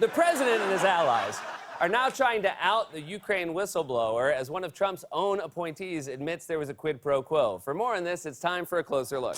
The president and his allies are now trying to out the Ukraine whistleblower as one of Trump's own appointees admits there was a quid pro quo. For more on this, it's time for a closer look.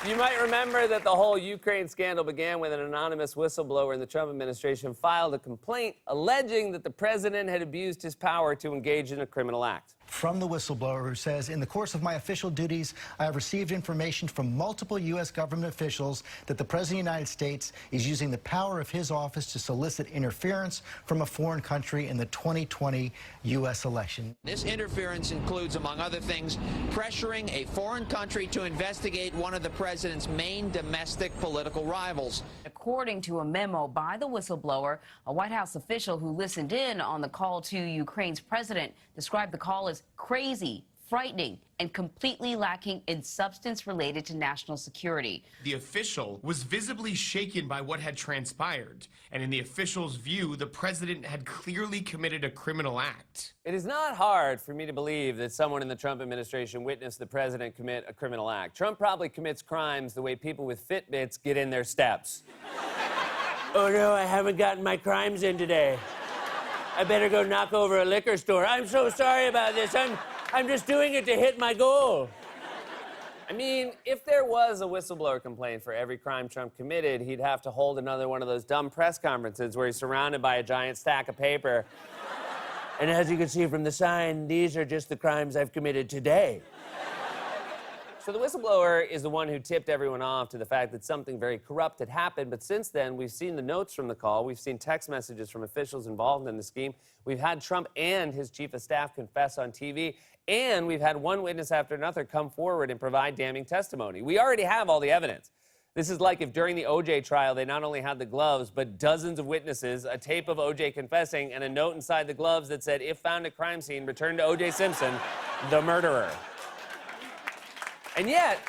You might remember that the whole Ukraine scandal began when an anonymous whistleblower in the Trump administration filed a complaint alleging that the president had abused his power to engage in a criminal act. From the whistleblower, who says, in the course of my official duties, I have received information from multiple U.S. government officials that the President of the United States is using the power of his office to solicit interference from a foreign country in the 2020 U.S. election. This interference includes, among other things, pressuring a foreign country to investigate one of the president's main domestic political rivals. According to a memo by the whistleblower, a White House official who listened in on the call to Ukraine's president described the call as crazy, frightening, and completely lacking in substance related to national security. The official was visibly shaken by what had transpired, and in the official's view, the president had clearly committed a criminal act. It is not hard for me to believe that someone in the Trump administration witnessed the president commit a criminal act. Trump probably commits crimes the way people with Fitbits get in their steps. Oh no, I haven't gotten my crimes in today. I better go knock over a liquor store. I'm so sorry about this. I'm just doing it to hit my goal. I mean, if there was a whistleblower complaint for every crime Trump committed, he'd have to hold another one of those dumb press conferences where he's surrounded by a giant stack of paper. And as you can see from the sign, these are just the crimes I've committed today. So the whistleblower is the one who tipped everyone off to the fact that something very corrupt had happened. But since then, we've seen the notes from the call. We've seen text messages from officials involved in the scheme. We've had Trump and his chief of staff confess on TV. And we've had one witness after another come forward and provide damning testimony. We already have all the evidence. This is like if during the O.J. trial, they not only had the gloves, but dozens of witnesses, a tape of O.J. confessing, and a note inside the gloves that said, if found at crime scene, return to O.J. Simpson, the murderer. And yet,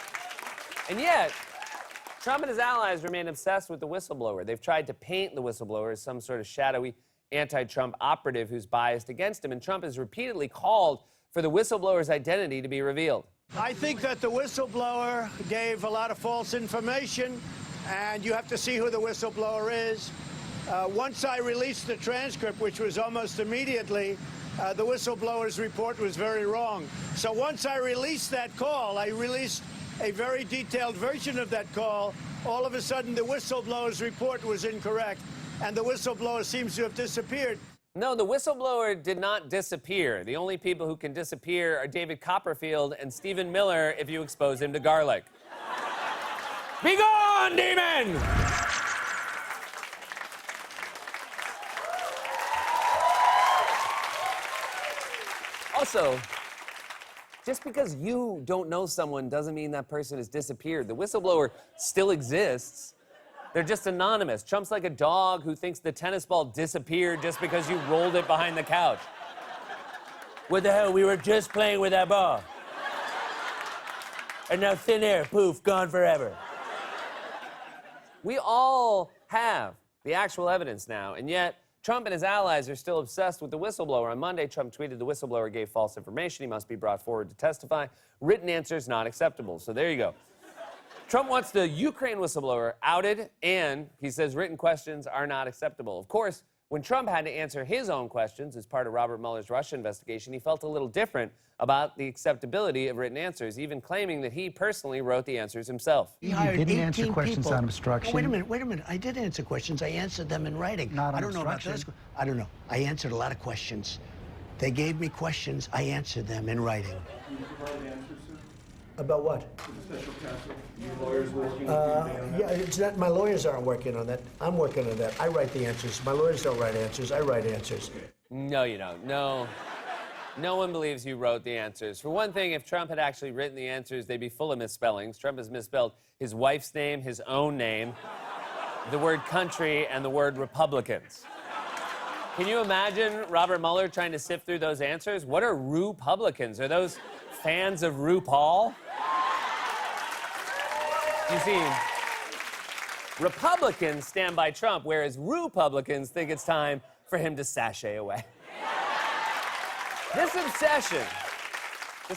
Trump and his allies remain obsessed with the whistleblower. They've tried to paint the whistleblower as some sort of shadowy anti-Trump operative who's biased against him, and Trump has repeatedly called for the whistleblower's identity to be revealed. I think that the whistleblower gave a lot of false information, and you have to see who the whistleblower is. Once I released the transcript, which was almost immediately, the whistleblower's report was very wrong. So once I released that call, I released a very detailed version of that call. All of a sudden, the whistleblower's report was incorrect, and the whistleblower seems to have disappeared. No, the whistleblower did not disappear. The only people who can disappear are David Copperfield and Stephen Miller if you expose him to garlic. Be gone, demon! Also, just because you don't know someone doesn't mean that person has disappeared. The whistleblower still exists. They're just anonymous. Trump's like a dog who thinks the tennis ball disappeared just because you rolled it behind the couch. What the hell? We were just playing with that ball. And now thin air, poof, gone forever. We all have the actual evidence now, and yet Trump and his allies are still obsessed with the whistleblower. On Monday, Trump tweeted the whistleblower gave false information. He must be brought forward to testify. Written answers not acceptable. So there you go. Trump wants the Ukraine whistleblower outed, and he says written questions are not acceptable. Of course, when Trump had to answer his own questions as part of Robert Mueller's Russia investigation, he felt a little different about the acceptability of written answers, even claiming that he personally wrote the answers himself. You didn't answer questions on obstruction. Oh, wait a minute. I did answer questions. I answered them in writing. Not on I don't know about obstruction. this. I don't know. I answered a lot of questions. They gave me questions. I answered them in writing. About what? Special counsel. Your lawyers working Yeah, it's not. My lawyers aren't working on that. I'm working on that. I write the answers. My lawyers don't write answers. I write answers. No, you don't. No. No one believes you wrote the answers. For one thing, if Trump had actually written the answers, they'd be full of misspellings. Trump has misspelled his wife's name, his own name, the word country, and the word Republicans. Can you imagine Robert Mueller trying to sift through those answers? What are Republicans? Are those fans of RuPaul? You see, Republicans stand by Trump, whereas Republicans think it's time for him to sashay away. This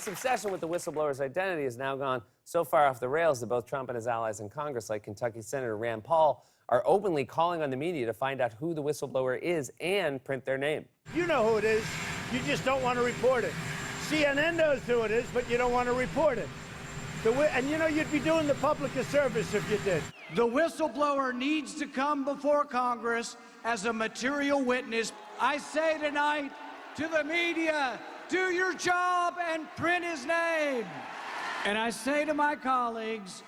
obsession with the whistleblower's identity has now gone so far off the rails that both Trump and his allies in Congress, like Kentucky Senator Rand Paul, are openly calling on the media to find out who the whistleblower is and print their name. You know who it is. You just don't want to report it. CNN knows who it is, but you don't want to report it. And you know, you'd be doing the public a service if you did. The whistleblower needs to come before Congress as a material witness. I say tonight to the media, do your job and print his name. And I say to my colleagues,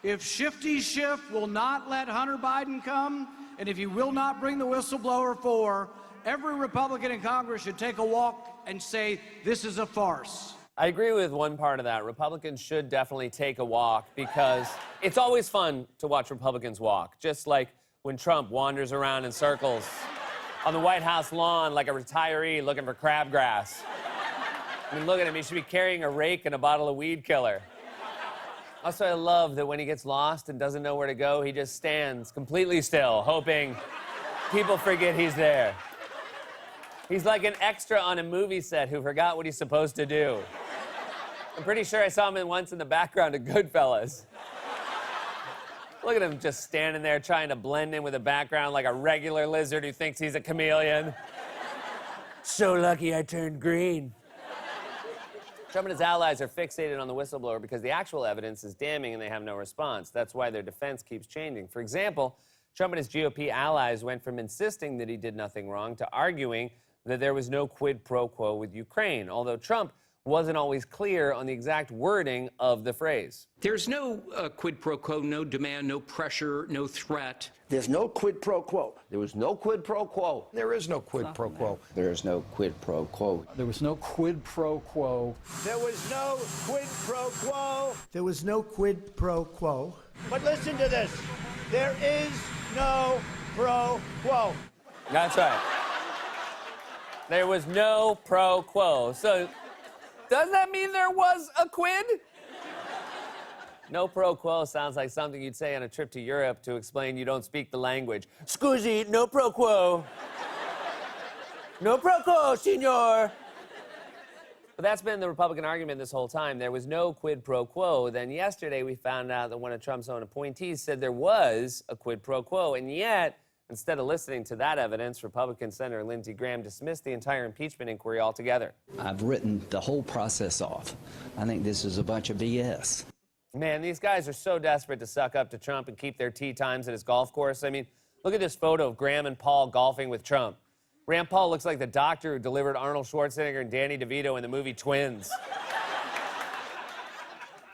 if Shifty Schiff will not let Hunter Biden come, and if he will not bring the whistleblower forward, every Republican in Congress should take a walk and say, this is a farce. I agree with one part of that. Republicans should definitely take a walk because it's always fun to watch Republicans walk, just like when Trump wanders around in circles on the White House lawn like a retiree looking for crabgrass. I mean, look at him. He should be carrying a rake and a bottle of weed killer. Also, I love that when he gets lost and doesn't know where to go, he just stands completely still, hoping people forget he's there. He's like an extra on a movie set who forgot what he's supposed to do. I'm pretty sure I saw him once in the background of Goodfellas. Look at him just standing there trying to blend in with the background like a regular lizard who thinks he's a chameleon. So lucky I turned green. Trump and his allies are fixated on the whistleblower because the actual evidence is damning and they have no response. That's why their defense keeps changing. For example, Trump and his GOP allies went from insisting that he did nothing wrong to arguing that there was no quid pro quo with Ukraine, although Trump wasn't always clear on the exact wording of the phrase. There's no quid pro quo, no demand, no pressure, no threat. There's no quid pro quo. There was no quid pro quo. There is no quid pro quo. There is no quid pro quo. There was no quid pro quo. There was no quid pro quo. There was no quid pro quo. But listen to this. There is no pro quo. That's right. There was no pro quo. So, does that mean there was a quid? No pro quo sounds like something you'd say on a trip to Europe to explain you don't speak the language. Scusi, no pro quo. No pro quo, signor. But that's been the Republican argument this whole time. There was no quid pro quo. Then yesterday we found out that one of Trump's own appointees said there was a quid pro quo. And yet, instead of listening to that evidence, Republican Senator Lindsey Graham dismissed the entire impeachment inquiry altogether. I've written the whole process off. I think this is a bunch of BS. Man, these guys are so desperate to suck up to Trump and keep their tee times at his golf course. I mean, look at this photo of Graham and Paul golfing with Trump. Rand Paul looks like the doctor who delivered Arnold Schwarzenegger and Danny DeVito in the movie Twins.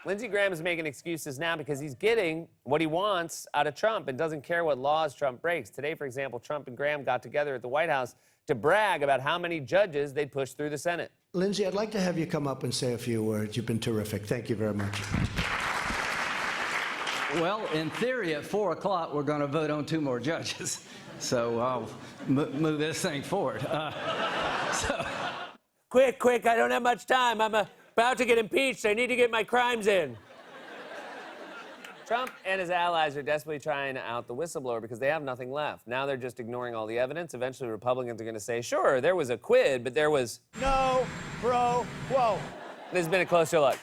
Lindsey Graham is making excuses now because he's getting what he wants out of Trump and doesn't care what laws Trump breaks. Today, for example, Trump and Graham got together at the White House to brag about how many judges they'd pushed through the Senate. Lindsey, I'd like to have you come up and say a few words. You've been terrific. Thank you very much. Well, in theory, at 4 o'clock, we're going to vote on 2 more judges. So I'll move this thing forward. Quick, I don't have much time. I'm about to get impeached. I need to get my crimes in. Trump and his allies are desperately trying to out the whistleblower because they have nothing left. Now they're just ignoring all the evidence. Eventually, Republicans are going to say, sure, there was a quid, but there was no pro quo. This has been a closer look.